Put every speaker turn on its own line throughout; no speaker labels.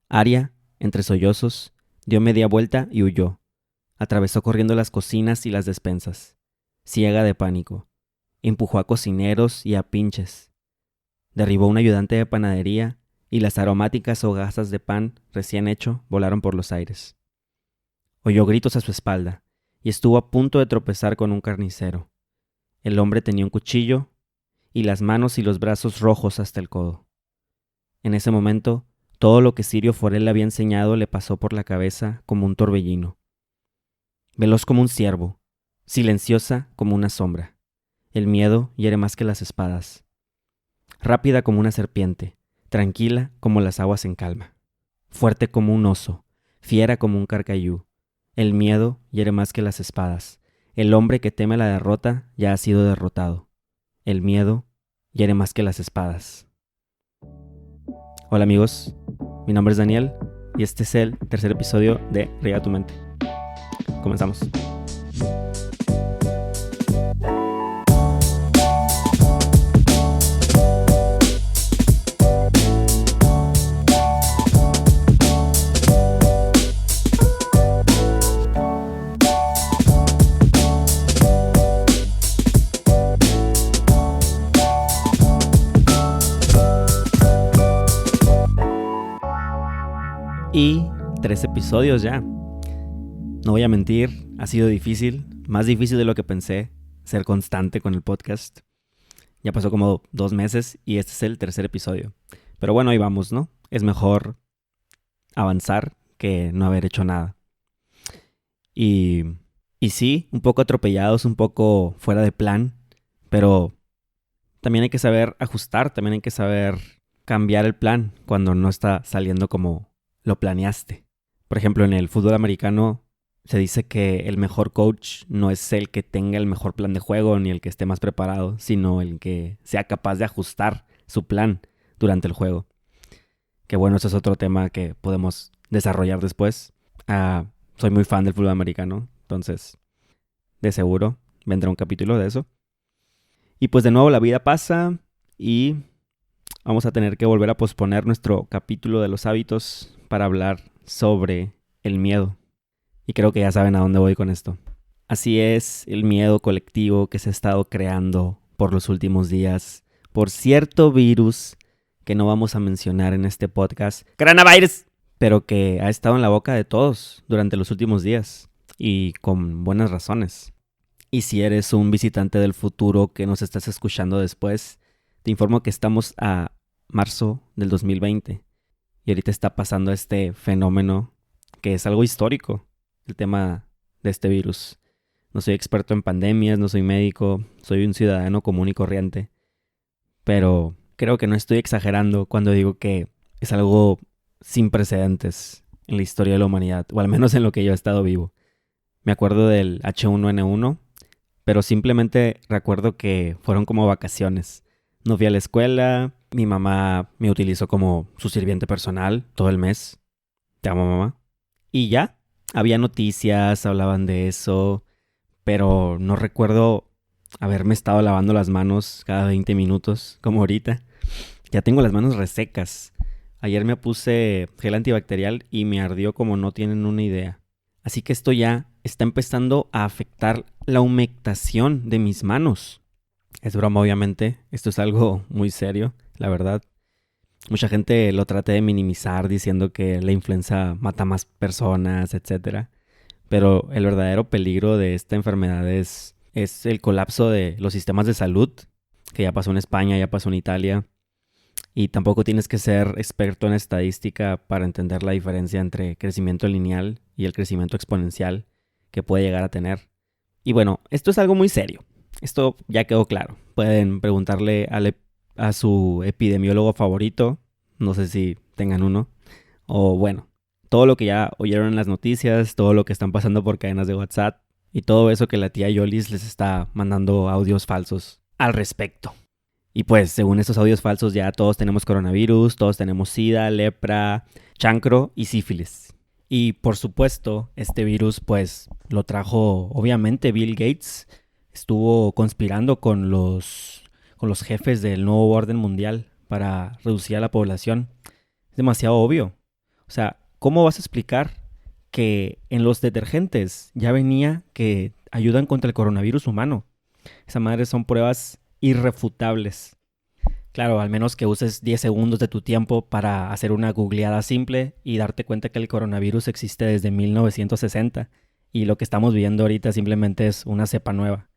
Aria, entre sollozos, dio media vuelta y huyó. Atravesó corriendo las cocinas y las despensas, ciega de pánico. Empujó a cocineros y a pinches. Derribó a un ayudante de panadería y las aromáticas hogazas de pan recién hecho volaron por los aires. Oyó gritos a su espalda y estuvo a punto de tropezar con un carnicero. El hombre tenía un cuchillo y las manos y los brazos rojos hasta el codo. En ese momento, todo lo que Sirio Forel le había enseñado le pasó por la cabeza como un torbellino. Veloz como un ciervo, silenciosa como una sombra. El miedo hiere más que las espadas. Rápida como una serpiente, tranquila como las aguas en calma. Fuerte como un oso, fiera como un carcayú. El miedo hiere más que las espadas. El hombre que teme la derrota ya ha sido derrotado. El miedo hiere más que las espadas. Hola amigos, mi nombre es Daniel y este es el tercer episodio de Riega tu mente. Comenzamos. Y 3 episodios ya. No voy a mentir, ha sido difícil, más difícil de lo que pensé, ser constante con el podcast. Ya pasó como 2 meses y este es el tercer episodio. Pero bueno, ahí vamos, ¿no? Es mejor avanzar que no haber hecho nada. Y sí, un poco atropellados, un poco fuera de plan, pero también hay que saber ajustar, también hay que saber cambiar el plan cuando no está saliendo como lo planeaste. Por ejemplo, en el fútbol americano se dice que el mejor coach no es el que tenga el mejor plan de juego ni el que esté más preparado, sino el que sea capaz de ajustar su plan durante el juego. Que bueno, eso es otro tema que podemos desarrollar después. Soy muy fan del fútbol americano, entonces de seguro vendrá un capítulo de eso. Y pues de nuevo la vida pasa y vamos a tener que volver a posponer nuestro capítulo de los hábitos para hablar sobre el miedo. Y creo que ya saben a dónde voy con esto. Así es, el miedo colectivo que se ha estado creando por los últimos días por cierto virus que no vamos a mencionar en este podcast, coronavirus, pero que ha estado en la boca de todos durante los últimos días y con buenas razones. Y si eres un visitante del futuro que nos estás escuchando después, te informo que estamos a marzo del 2020 y ahorita está pasando este fenómeno que es algo histórico, el tema de este virus. No soy experto en pandemias, no soy médico, soy un ciudadano común y corriente, pero creo que no estoy exagerando cuando digo que es algo sin precedentes en la historia de la humanidad, o al menos en lo que yo he estado vivo. Me acuerdo del H1N1, pero simplemente recuerdo que fueron como vacaciones. No fui a la escuela, mi mamá me utilizó como su sirviente personal todo el mes. Te amo, mamá. Y ya, había noticias, hablaban de eso, pero no recuerdo haberme estado lavando las manos cada 20 minutos, como ahorita. Ya tengo las manos resecas. Ayer me puse gel antibacterial y me ardió como no tienen una idea. Así que esto ya está empezando a afectar la humectación de mis manos. Es broma, obviamente. Esto es algo muy serio, la verdad. Mucha gente lo trata de minimizar diciendo que la influenza mata más personas, etc. Pero el verdadero peligro de esta enfermedad es el colapso de los sistemas de salud, que ya pasó en España, ya pasó en Italia. Y tampoco tienes que ser experto en estadística para entender la diferencia entre crecimiento lineal y el crecimiento exponencial que puede llegar a tener. Y bueno, esto es algo muy serio. Esto ya quedó claro. Pueden preguntarle a su epidemiólogo favorito. No sé si tengan uno. O bueno, todo lo que ya oyeron en las noticias, todo lo que están pasando por cadenas de WhatsApp y todo eso que la tía Yolis les está mandando audios falsos al respecto. Y pues, según estos audios falsos, ya todos tenemos coronavirus, todos tenemos sida, lepra, chancro y sífilis. Y por supuesto, este virus pues lo trajo obviamente Bill Gates. Estuvo conspirando con los jefes del nuevo orden mundial para reducir a la población. Es demasiado obvio. O sea, ¿cómo vas a explicar que en los detergentes ya venía que ayudan contra el coronavirus humano? Esa madre son pruebas irrefutables. Claro, al menos que uses 10 segundos de tu tiempo para hacer una googleada simple y darte cuenta que el coronavirus existe desde 1960 y lo que estamos viendo ahorita simplemente es una cepa nueva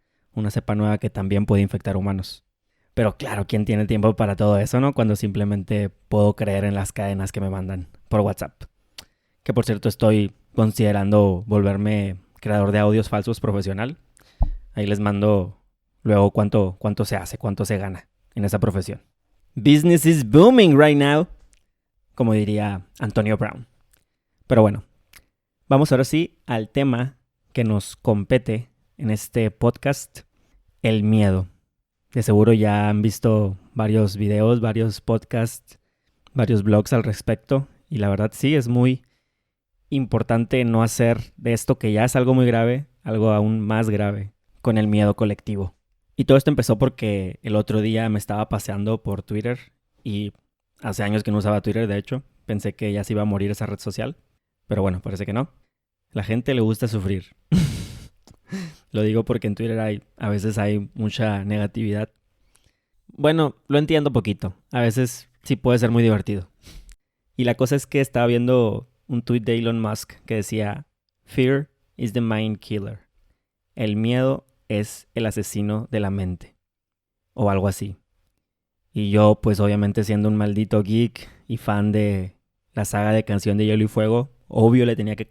que también puede infectar humanos. Pero claro, ¿quién tiene tiempo para todo eso, no? Cuando simplemente puedo creer en las cadenas que me mandan por WhatsApp. Que por cierto estoy considerando volverme creador de audios falsos profesional. Ahí les mando luego cuánto se hace, cuánto se gana en esa profesión. Business is booming right now, como diría Antonio Brown. Pero bueno, vamos ahora sí al tema que nos compete en este podcast, el miedo. De seguro ya han visto varios videos, varios podcasts, varios blogs al respecto. Y la verdad sí, es muy importante no hacer de esto que ya es algo muy grave, algo aún más grave, con el miedo colectivo. Y todo esto empezó porque el otro día me estaba paseando por Twitter y hace años que no usaba Twitter, de hecho. Pensé que ya se iba a morir esa red social, pero bueno, parece que no. La gente le gusta sufrir. Lo digo porque en Twitter a veces hay mucha negatividad. Bueno, lo entiendo poquito. A veces sí puede ser muy divertido. Y la cosa es que estaba viendo un tweet de Elon Musk que decía: Fear is the mind killer. El miedo es el asesino de la mente. O algo así. Y yo, pues obviamente siendo un maldito geek y fan de la saga de Canción de Hielo y Fuego, obvio le tenía que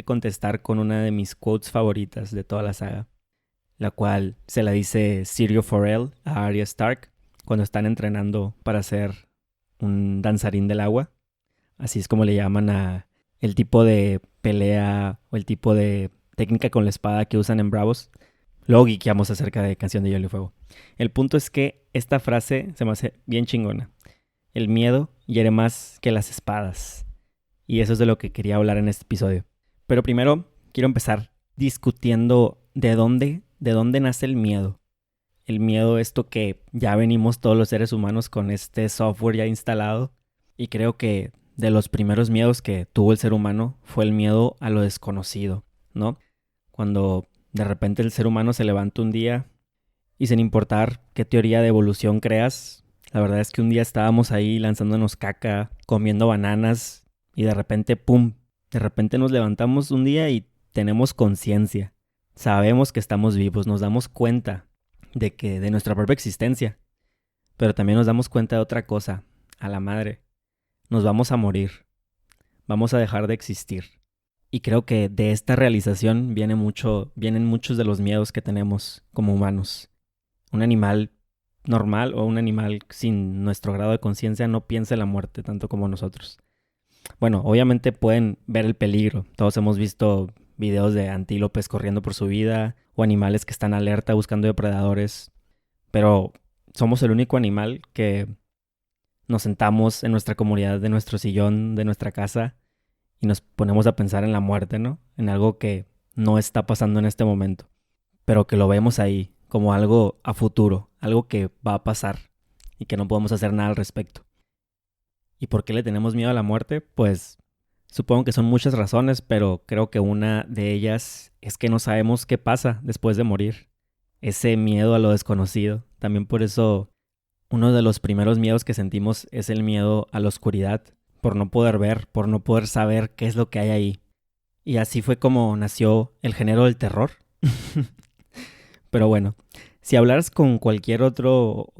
contestar con una de mis quotes favoritas de toda la saga, la cual se la dice Syrio Forel a Arya Stark cuando están entrenando para ser un danzarín del agua. Así es como le llaman a el tipo de pelea o el tipo de técnica con la espada que usan en Bravos. Luego geekeamos acerca de Canción de Hielo y Fuego. El punto es que esta frase se me hace bien chingona. El miedo hiere más que las espadas. Y eso es de lo que quería hablar en este episodio. Pero primero quiero empezar discutiendo de dónde nace el miedo. El miedo, esto que ya venimos todos los seres humanos con este software ya instalado. Y creo que de los primeros miedos que tuvo el ser humano fue el miedo a lo desconocido, ¿no? Cuando de repente el ser humano se levanta un día y sin importar qué teoría de evolución creas, la verdad es que un día estábamos ahí lanzándonos caca, comiendo bananas y de repente, ¡pum! De repente nos levantamos un día y tenemos conciencia. Sabemos que estamos vivos, nos damos cuenta de nuestra propia existencia. Pero también nos damos cuenta de otra cosa, a la madre. Nos vamos a morir. Vamos a dejar de existir. Y creo que de esta realización vienen muchos de los miedos que tenemos como humanos. Un animal normal o un animal sin nuestro grado de conciencia no piensa en la muerte tanto como nosotros. Bueno, obviamente pueden ver el peligro. Todos hemos visto videos de antílopes corriendo por su vida o animales que están alerta buscando depredadores. Pero somos el único animal que nos sentamos en nuestra comodidad de nuestro sillón, de nuestra casa, y nos ponemos a pensar en la muerte, ¿no? En algo que no está pasando en este momento, pero que lo vemos ahí como algo a futuro, algo que va a pasar y que no podemos hacer nada al respecto. ¿Y por qué le tenemos miedo a la muerte? Pues supongo que son muchas razones, pero creo que una de ellas es que no sabemos qué pasa después de morir. Ese miedo a lo desconocido. También por eso uno de los primeros miedos que sentimos es el miedo a la oscuridad, por no poder ver, por no poder saber qué es lo que hay ahí. Y así fue como nació el género del terror. Pero bueno, si hablaras con cualquier otro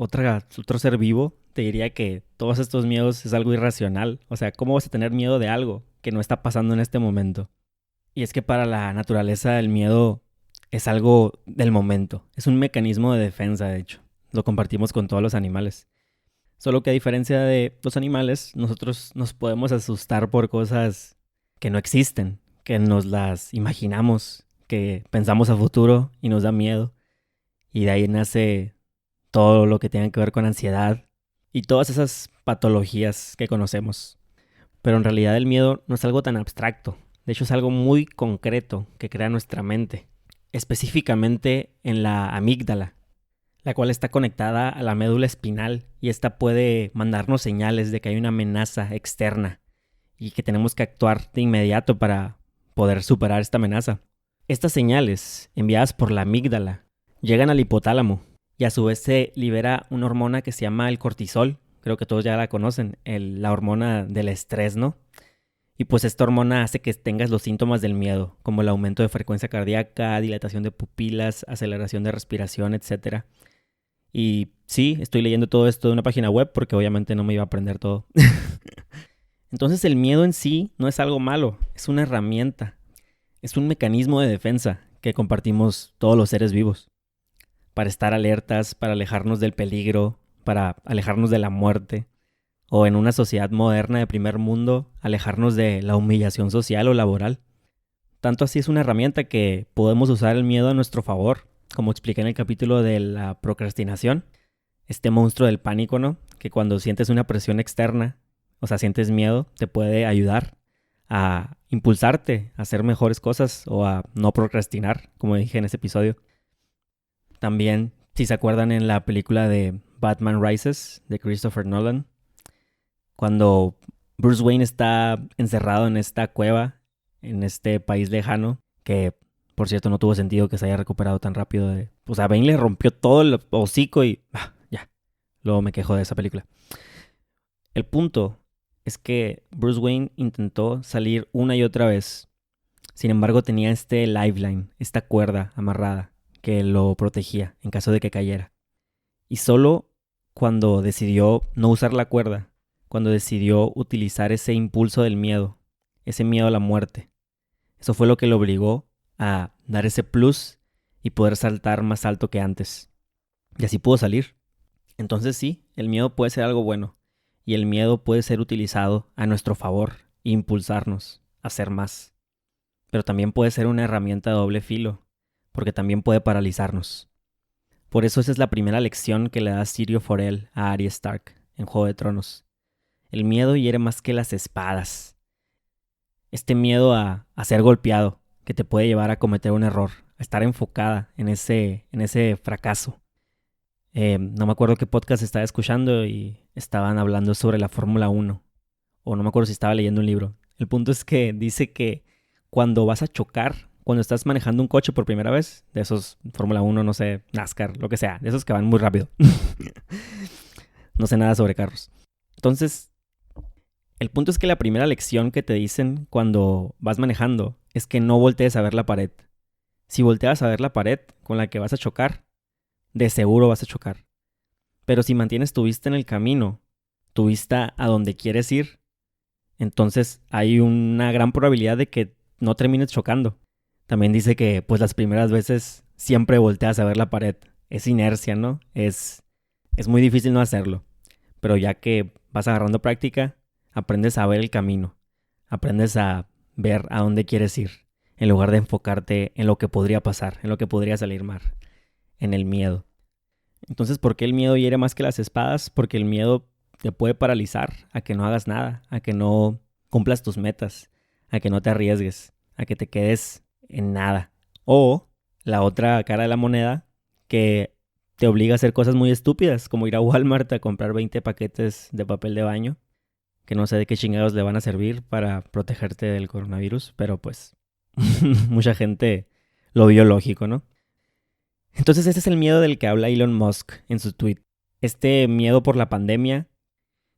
ser vivo, te diría que todos estos miedos es algo irracional. O sea, ¿cómo vas a tener miedo de algo que no está pasando en este momento? Y es que para la naturaleza el miedo es algo del momento. Es un mecanismo de defensa, de hecho. Lo compartimos con todos los animales. Solo que a diferencia de los animales, nosotros nos podemos asustar por cosas que no existen, que nos las imaginamos, que pensamos a futuro y nos da miedo. Y de ahí nace todo lo que tiene que ver con ansiedad y todas esas patologías que conocemos. Pero en realidad el miedo no es algo tan abstracto. De hecho es algo muy concreto que crea nuestra mente. Específicamente en la amígdala. la cual está conectada a la médula espinal y esta puede mandarnos señales de que hay una amenaza externa y que tenemos que actuar de inmediato para poder superar esta amenaza. Estas señales, enviadas por la amígdala, llegan al hipotálamo y a su vez se libera una hormona que se llama el cortisol. Creo que todos ya la conocen, la hormona del estrés, ¿no? Y pues esta hormona hace que tengas los síntomas del miedo, como el aumento de frecuencia cardíaca, dilatación de pupilas, aceleración de respiración, etc. Y sí, estoy leyendo todo esto de una página web porque obviamente no me iba a aprender todo. Entonces el miedo en sí no es algo malo, es una herramienta, es un mecanismo de defensa que compartimos todos los seres vivos. Para estar alertas, para alejarnos del peligro, para alejarnos de la muerte. O en una sociedad moderna de primer mundo, alejarnos de la humillación social o laboral. Tanto así es una herramienta que podemos usar el miedo a nuestro favor, como expliqué en el capítulo de la procrastinación. Este monstruo del pánico, ¿no? Que cuando sientes una presión externa, o sea, sientes miedo, te puede ayudar a impulsarte a hacer mejores cosas o a no procrastinar, como dije en ese episodio. También, si se acuerdan en la película de Batman Rises, de Christopher Nolan, cuando Bruce Wayne está encerrado en esta cueva, en este país lejano, que por cierto no tuvo sentido que se haya recuperado tan rápido. O sea, Bane le rompió todo el hocico y ya. Luego me quejo de esa película. El punto es que Bruce Wayne intentó salir una y otra vez. Sin embargo, tenía este lifeline, esta cuerda amarrada que lo protegía en caso de que cayera. Y solo cuando decidió no usar la cuerda, cuando decidió utilizar ese impulso del miedo, ese miedo a la muerte, eso fue lo que lo obligó a dar ese plus y poder saltar más alto que antes. Y así pudo salir. Entonces sí, el miedo puede ser algo bueno. Y el miedo puede ser utilizado a nuestro favor e impulsarnos a hacer más. Pero también puede ser una herramienta de doble filo, porque también puede paralizarnos. Por eso esa es la primera lección que le da Syrio Forel a Arya Stark en Juego de Tronos. El miedo hiere más que las espadas. Este miedo a ser golpeado, que te puede llevar a cometer un error, a estar enfocada en ese fracaso. No me acuerdo qué podcast estaba escuchando y estaban hablando sobre la Fórmula 1. O no me acuerdo si estaba leyendo un libro. El punto es que dice que cuando vas a chocar, cuando estás manejando un coche por primera vez, de esos Fórmula 1, no sé, NASCAR, lo que sea, de esos que van muy rápido. No sé nada sobre carros. Entonces, el punto es que la primera lección que te dicen cuando vas manejando es que no voltees a ver la pared. Si volteas a ver la pared con la que vas a chocar, de seguro vas a chocar. Pero si mantienes tu vista en el camino, tu vista a donde quieres ir, entonces hay una gran probabilidad de que no termines chocando. También dice que pues las primeras veces siempre volteas a ver la pared. Es inercia, ¿no? Es muy difícil no hacerlo. Pero ya que vas agarrando práctica, aprendes a ver el camino. Aprendes a ver a dónde quieres ir, en lugar de enfocarte en lo que podría pasar, en lo que podría salir mal, en el miedo. Entonces, ¿por qué el miedo hiere más que las espadas? Porque el miedo te puede paralizar a que no hagas nada, a que no cumplas tus metas, a que no te arriesgues, a que te quedes en nada. O la otra cara de la moneda, que te obliga a hacer cosas muy estúpidas, como ir a Walmart a comprar 20 paquetes de papel de baño, que no sé de qué chingados le van a servir para protegerte del coronavirus, pero pues mucha gente lo vio lógico, ¿no? Entonces ese es el miedo del que habla Elon Musk en su tweet. Este miedo por la pandemia,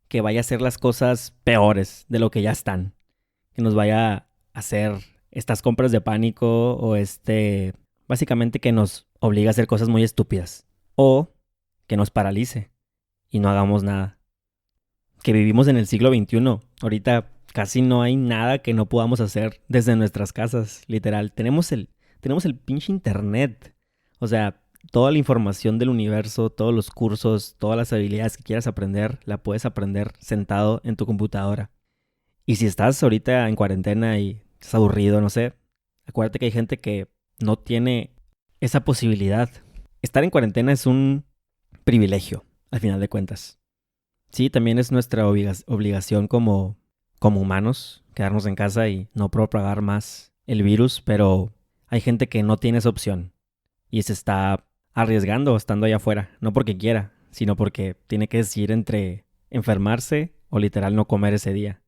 que vaya a hacer las cosas peores de lo que ya están. Que nos vaya a hacer estas compras de pánico o básicamente que nos obliga a hacer cosas muy estúpidas. O que nos paralice y no hagamos nada. Que vivimos en el siglo XXI. Ahorita casi no hay nada que no podamos hacer desde nuestras casas. Literal, tenemos el pinche internet. O sea, toda la información del universo, todos los cursos, todas las habilidades que quieras aprender, la puedes aprender sentado en tu computadora. Y si estás ahorita en cuarentena y estás aburrido, no sé, acuérdate que hay gente que no tiene esa posibilidad. Estar en cuarentena es un privilegio, al final de cuentas. Sí, también es nuestra obligación como humanos quedarnos en casa y no propagar más el virus, pero hay gente que no tiene esa opción y se está arriesgando estando allá afuera, no porque quiera, sino porque tiene que decidir entre enfermarse o literal no comer ese día.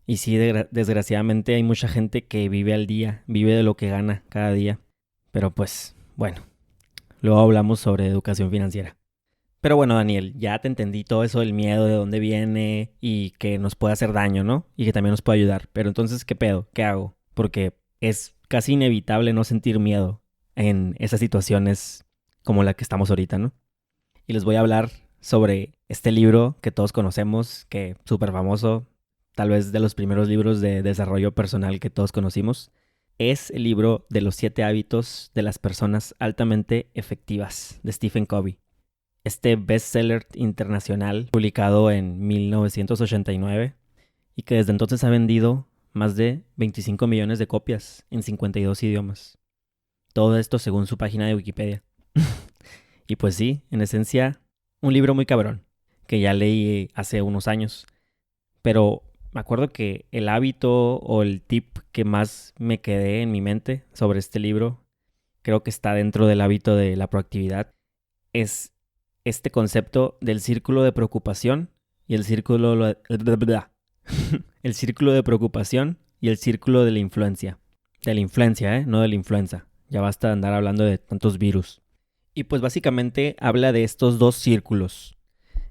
Y sí, desgraciadamente hay mucha gente que vive al día, vive de lo que gana cada día. Pero pues, bueno, luego hablamos sobre educación financiera. Pero bueno, Daniel, ya te entendí todo eso del miedo, de dónde viene y que nos puede hacer daño, ¿no? Y que también nos puede ayudar. Pero entonces, ¿qué pedo? ¿Qué hago? Porque es casi inevitable no sentir miedo en esas situaciones como la que estamos ahorita, ¿no? Y les voy a hablar sobre este libro que todos conocemos, que es súper famoso, tal vez de los primeros libros de desarrollo personal que todos conocimos. Es el libro de los 7 hábitos de las personas altamente efectivas de Stephen Covey. Este bestseller internacional publicado en 1989 y que desde entonces ha vendido más de 25 millones de copias en 52 idiomas. Todo esto según su página de Wikipedia. Y pues sí, en esencia, un libro muy cabrón, que ya leí hace unos años. Pero me acuerdo que el hábito o el tip que más me quedé en mi mente sobre este libro, creo que está dentro del hábito de la proactividad, es este concepto del círculo de preocupación y el círculo el círculo de preocupación y el círculo de la influencia. De la influencia, no de la influenza. Ya basta de andar hablando de tantos virus. Y pues básicamente habla de estos dos círculos.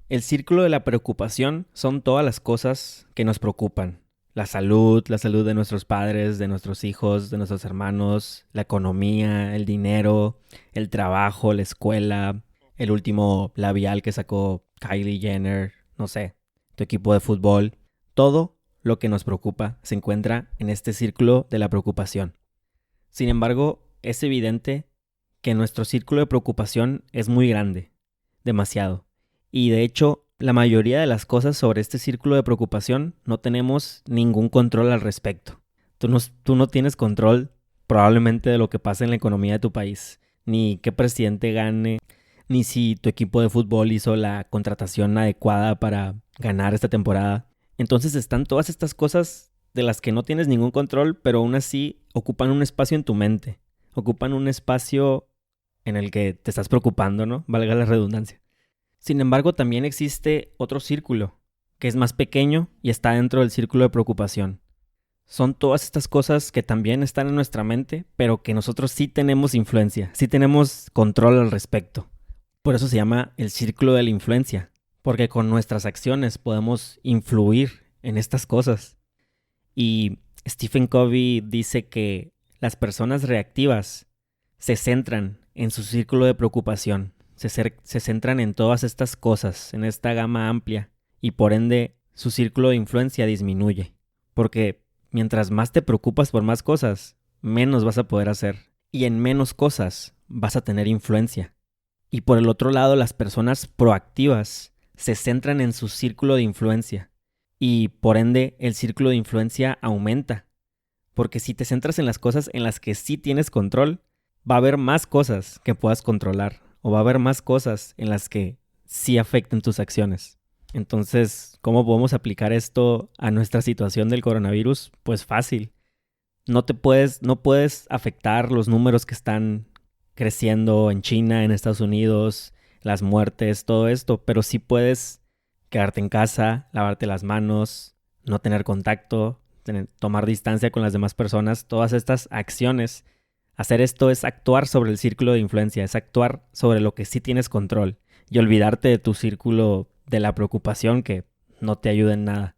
El círculo de la preocupación son todas las cosas que nos preocupan. La salud de nuestros padres, de nuestros hijos, de nuestros hermanos, la economía, el dinero, el trabajo, la escuela, el último labial que sacó Kylie Jenner, no sé, tu equipo de fútbol. Todo lo que nos preocupa se encuentra en este círculo de la preocupación. Sin embargo, es evidente que nuestro círculo de preocupación es muy grande, demasiado. Y de hecho, la mayoría de las cosas sobre este círculo de preocupación no tenemos ningún control al respecto. Tú no tienes control probablemente de lo que pasa en la economía de tu país, ni qué presidente gane, ni si tu equipo de fútbol hizo la contratación adecuada para ganar esta temporada. Entonces están todas estas cosas de las que no tienes ningún control, pero aún así ocupan un espacio en tu mente. Ocupan un espacio en el que te estás preocupando, ¿no? Valga la redundancia. Sin embargo, también existe otro círculo, que es más pequeño y está dentro del círculo de preocupación. Son todas estas cosas que también están en nuestra mente, pero que nosotros sí tenemos influencia, sí tenemos control al respecto. Por eso se llama el círculo de la influencia, porque con nuestras acciones podemos influir en estas cosas. Y Stephen Covey dice que las personas reactivas se centran en su círculo de preocupación, se centran en todas estas cosas, en esta gama amplia, y por ende su círculo de influencia disminuye. Porque mientras más te preocupas por más cosas, menos vas a poder hacer. Y en menos cosas vas a tener influencia. Y por el otro lado, las personas proactivas se centran en su círculo de influencia. Y por ende, el círculo de influencia aumenta. Porque si te centras en las cosas en las que sí tienes control, va a haber más cosas que puedas controlar. O va a haber más cosas en las que sí afecten tus acciones. Entonces, ¿cómo podemos aplicar esto a nuestra situación del coronavirus? Pues fácil. No puedes afectar los números que están creciendo en China, en Estados Unidos, las muertes, todo esto, pero sí puedes quedarte en casa, lavarte las manos, no tener contacto, tomar distancia con las demás personas, todas estas acciones. Hacer esto es actuar sobre el círculo de influencia, es actuar sobre lo que sí tienes control y olvidarte de tu círculo de la preocupación que no te ayuda en nada.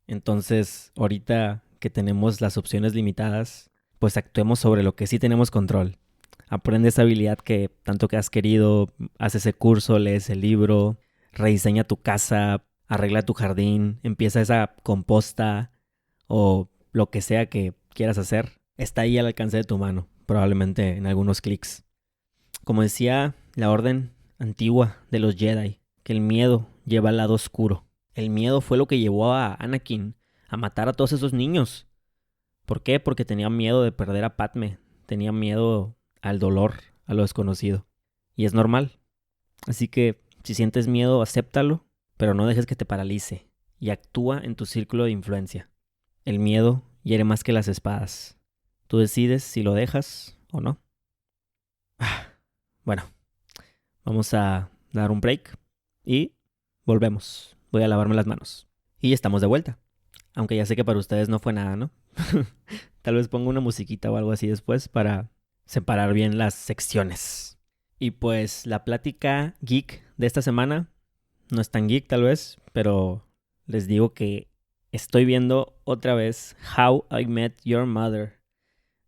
Entonces, ahorita que tenemos las opciones limitadas, pues actuemos sobre lo que sí tenemos control. Aprende esa habilidad que tanto que has querido, haz ese curso, lees el libro, rediseña tu casa, arregla tu jardín, empieza esa composta o lo que sea que quieras hacer. Está ahí al alcance de tu mano, probablemente en algunos clics. Como decía la orden antigua de los Jedi, que el miedo lleva al lado oscuro. El miedo fue lo que llevó a Anakin a matar a todos esos niños. ¿Por qué? Porque tenía miedo de perder a Padme, tenía miedo al dolor, a lo desconocido. Y es normal. Así que si sientes miedo, acéptalo, pero no dejes que te paralice y actúa en tu círculo de influencia. El miedo hiere más que las espadas. Tú decides si lo dejas o no. Bueno, Vamos a dar un break y volvemos. Voy a lavarme las manos. Y estamos de vuelta. Aunque ya sé que para ustedes no fue nada, ¿no? Tal vez pongo una musiquita o algo así después para separar bien las secciones. Y pues la plática geek de esta semana no es tan geek tal vez, pero les digo que estoy viendo otra vez How I Met Your Mother.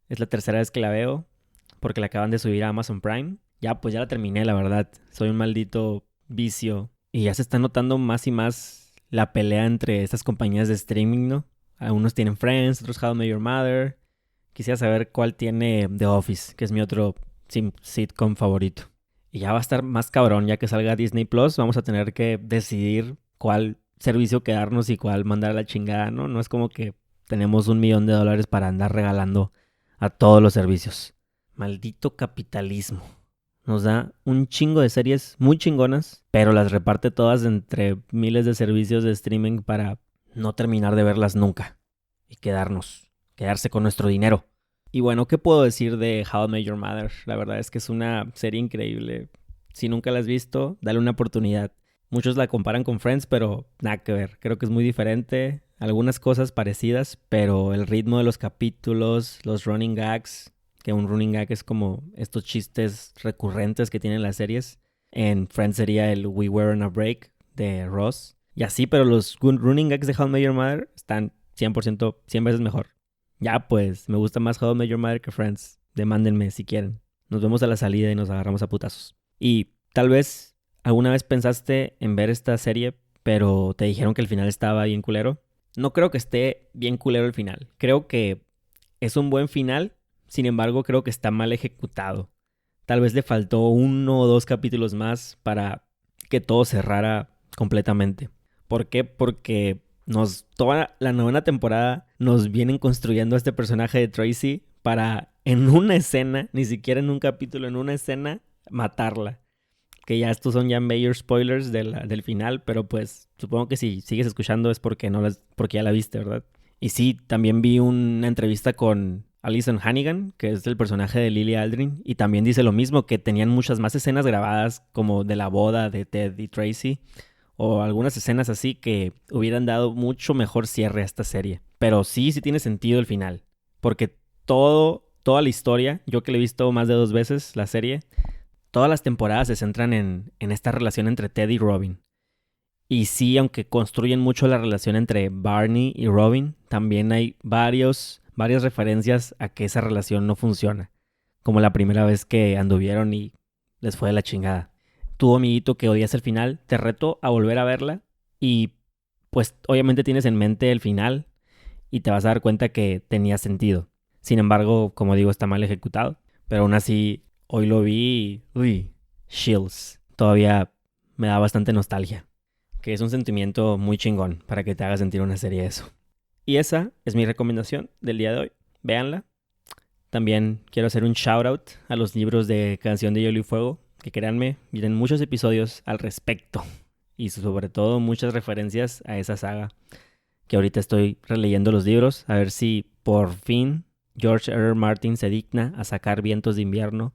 Es la tercera vez que la veo porque la acaban de subir a Amazon Prime. Ya, pues ya la terminé, la verdad. Soy un maldito vicio. Y ya se está notando más y más la pelea entre estas compañías de streaming, ¿no? Algunos tienen Friends, otros How I Met Your Mother. Quisiera saber cuál tiene The Office, que es mi otro sitcom favorito. Y ya va a estar más cabrón, ya que salga Disney Plus. Vamos a tener que decidir cuál servicio quedarnos y cuál mandar a la chingada, ¿no? No es como que tenemos $1,000,000 para andar regalando a todos los servicios. Maldito capitalismo. Nos da un chingo de series muy chingonas, pero las reparte todas entre miles de servicios de streaming para no terminar de verlas nunca. Y quedarse con nuestro dinero. Y bueno, ¿qué puedo decir de How I Met Your Mother? La verdad es que es una serie increíble. Si nunca la has visto, dale una oportunidad. Muchos la comparan con Friends, pero nada que ver. Creo que es muy diferente. Algunas cosas parecidas, pero el ritmo de los capítulos, los running gags, que un running gag es como estos chistes recurrentes que tienen las series. En Friends sería el We Were on a Break de Ross. Y así, pero los running gags de How I Met Your Mother están 100%, 100 veces mejor. Ya pues, me gusta más How I Met Your Mother que Friends. Demándenme si quieren. Nos vemos a la salida y nos agarramos a putazos. Y tal vez alguna vez pensaste en ver esta serie, pero te dijeron que el final estaba bien culero. No creo que esté bien culero el final. Creo que es un buen final, sin embargo creo que está mal ejecutado. Tal vez le faltó 1 o 2 capítulos más para que todo cerrara completamente. ¿Por qué? Porque toda la novena temporada nos vienen construyendo a este personaje de Tracy para en una escena, ni siquiera en un capítulo, en una escena, matarla. Que ya estos son ya major spoilers del final, pero pues supongo que si sigues escuchando es porque ya la viste, ¿verdad? Y sí, también vi una entrevista con Alyson Hannigan, que es el personaje de Lily Aldrin, y también dice lo mismo, que tenían muchas más escenas grabadas como de la boda de Ted y Tracy, o algunas escenas así que hubieran dado mucho mejor cierre a esta serie. Pero sí tiene sentido el final, porque toda la historia, yo que la he visto más de 2 veces la serie, todas las temporadas se centran en esta relación entre Ted y Robin. Y sí, aunque construyen mucho la relación entre Barney y Robin, también hay varias referencias a que esa relación no funciona. Como la primera vez que anduvieron y les fue de la chingada. Tú, amiguito, que odias el final, te reto a volver a verla y pues obviamente tienes en mente el final y te vas a dar cuenta que tenía sentido. Sin embargo, como digo, está mal ejecutado. Pero aún así, hoy lo vi y... uy, chills. Todavía me da bastante nostalgia. Que es un sentimiento muy chingón para que te haga sentir una serie de eso. Y esa es mi recomendación del día de hoy. Véanla. También quiero hacer un shout out a los libros de Canción de Hielo y Fuego. Que créanme, vienen muchos episodios al respecto. Y sobre todo muchas referencias a esa saga. Que ahorita estoy releyendo los libros. A ver si por fin George R. R. Martin se digna a sacar Vientos de Invierno.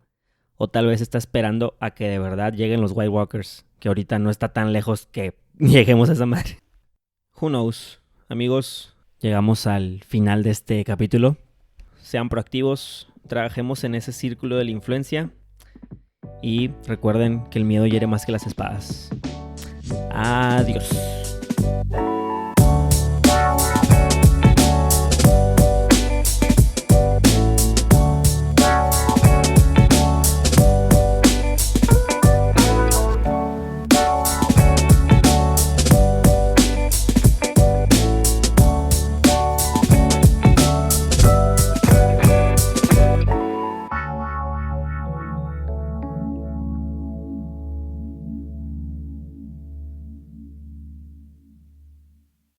O tal vez está esperando a que de verdad lleguen los White Walkers. Que ahorita no está tan lejos que lleguemos a esa madre. Who knows? Amigos, llegamos al final de este capítulo. Sean proactivos. Trabajemos en ese círculo de la influencia. Y recuerden que el miedo hiere más que las espadas. Adiós.